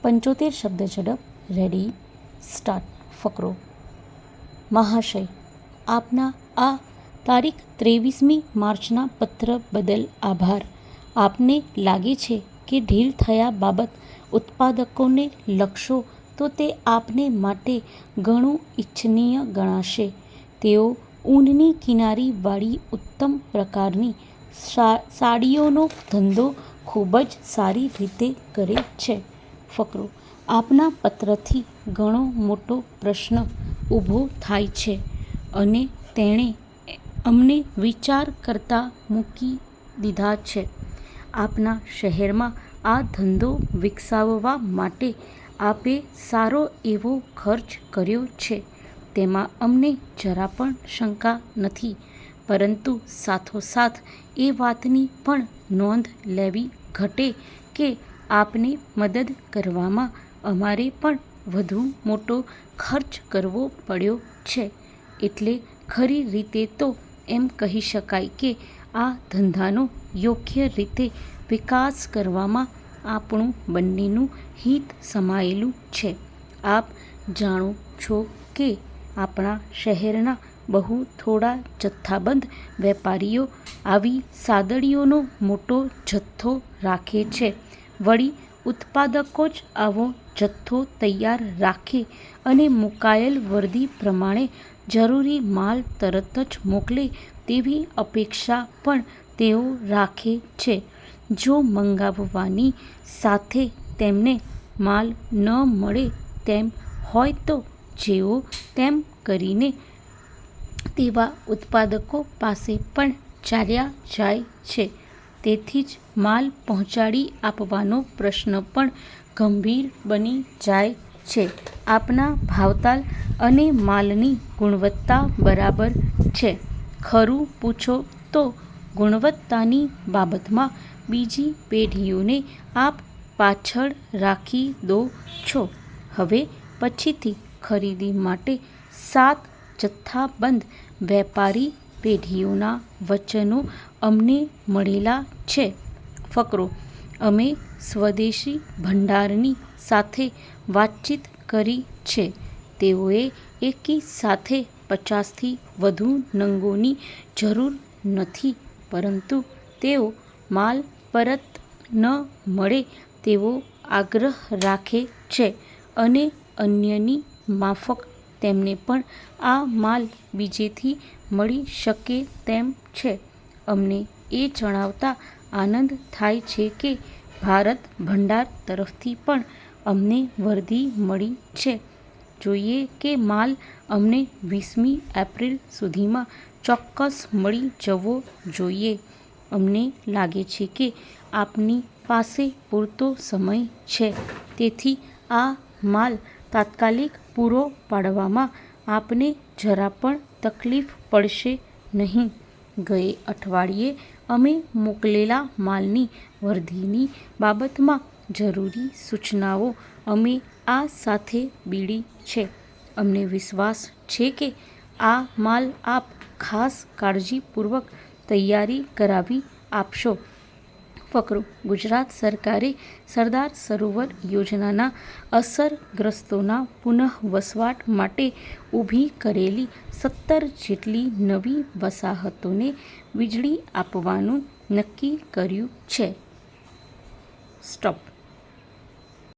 75 શબ્દ ઝડપ. Ready, start. ફકરો. મહાશય, આપના આ તારીખ 23મી માર્ચના પત્ર બદલ આભાર. આપને લાગે છે કે ઢીલ થયા બાબત ઉત્પાદકોને લખશો તો તે આપને માટે ઘણું ઇચ્છનીય ગણાશે. તેઓ ઊનની કિનારીવાળી ઉત્તમ પ્રકારની સાડીઓનો ધંધો ખૂબ જ સારી રીતે કરે છે. ફકરો. આપના પત્રથી ઘણો મોટો પ્રશ્ન ઊભો થાય છે અને તેણે અમને વિચાર કરતા મૂકી દીધા છે. આપના શહેરમાં આ ધંધો વિકસાવવા માટે આપે સારો એવો ખર્ચ કર્યો છે તેમાં અમને જરા પણ શંકા નથી, પરંતુ સાથોસાથ એ વાતની પણ નોંધ લેવી ઘટે કે આપને મદદ કરવામાં અમારે પણ વધુ મોટો ખર્ચ કરવો પડ્યો છે. એટલે ખરી રીતે તો એમ કહી શકાય કે આ ધંધાનો યોગ્ય રીતે વિકાસ કરવામાં આપણું બંનેનું હિત સમાયેલું છે. આપ જાણો છો કે આપણા શહેરના બહુ થોડા જથ્થાબંધ વેપારીઓ આવી સાદડીઓનો મોટો જથ્થો રાખે છે. વળી ઉત્પાદકો જ આવો જથ્થો તૈયાર રાખે અને મુકાયેલ વર્દી પ્રમાણે જરૂરી માલ તરત જ મોકલે તેવી અપેક્ષા પણ તેઓ રાખે છે. જો મંગાવવાની સાથે તેમને માલ ન મળે તેમ હોય તો જેઓ તેમ કરીને તેવા ઉત્પાદકો પાસે પણ ચાલ્યા જાય છે. તેથી જ માલ પહોંચાડી આપવાનો પ્રશ્ન પણ ગંભીર બની જાય છે. આપના ભાવતાલ અને માલની ગુણવત્તા બરાબર છે. ખરું પૂછો તો ગુણવત્તાની બાબતમાં બીજી પેઢીઓને આપ પાછળ રાખી દો છો. હવે પછીથી ખરીદી માટે 7 જથ્થાબંધ વેપારી પેઢીઓના વચનો અમને મળેલા છે. ફકરો. અમે સ્વદેશી ભંડારની સાથે વાતચીત કરી છે. તેઓએ એકી સાથે 50થી વધુ નંગોની જરૂર નથી, પરંતુ તેઓ માલ પરત ન મળે તેવો આગ્રહ રાખે છે અને અન્યની માફક તેમને પણ આ માલ બીજેથી મળી શકે તેમ છે. અમને એ જણાવતા આનંદ થાય છે કે ભારત ભંડાર તરફથી પણ અમને વર્દી મળી છે. જોઈએ કે માલ અમને 20મી એપ્રિલ સુધીમાં ચોક્કસ મળી જવો જોઈએ. અમને લાગે છે કે આપની પાસે પૂરતો સમય છે, તેથી આ માલ તાત્કાલિક પૂરો પાડવામાં આપને જરા પણ તકલીફ પડશે નહીં. ગયે અઠવાડિયે અમે મોકલેલા માલની વર્દીની બાબતમાં જરૂરી સૂચનાઓ અમે આ સાથે બીડી છે. અમને વિશ્વાસ છે કે આ માલ આપ ખાસ કાળજીપૂર્વક તૈયારી કરાવી આપશો. ફકરો. ગુજરાત સરકારે સરદાર સરોવર યોજનાના અસરગ્રસ્તોના પુનઃવસવાટ માટે ઊભી કરેલી 17 જેટલી નવી વસાહતોને વીજળી આપવાનું નક્કી કર્યું છે. સ્ટોપ.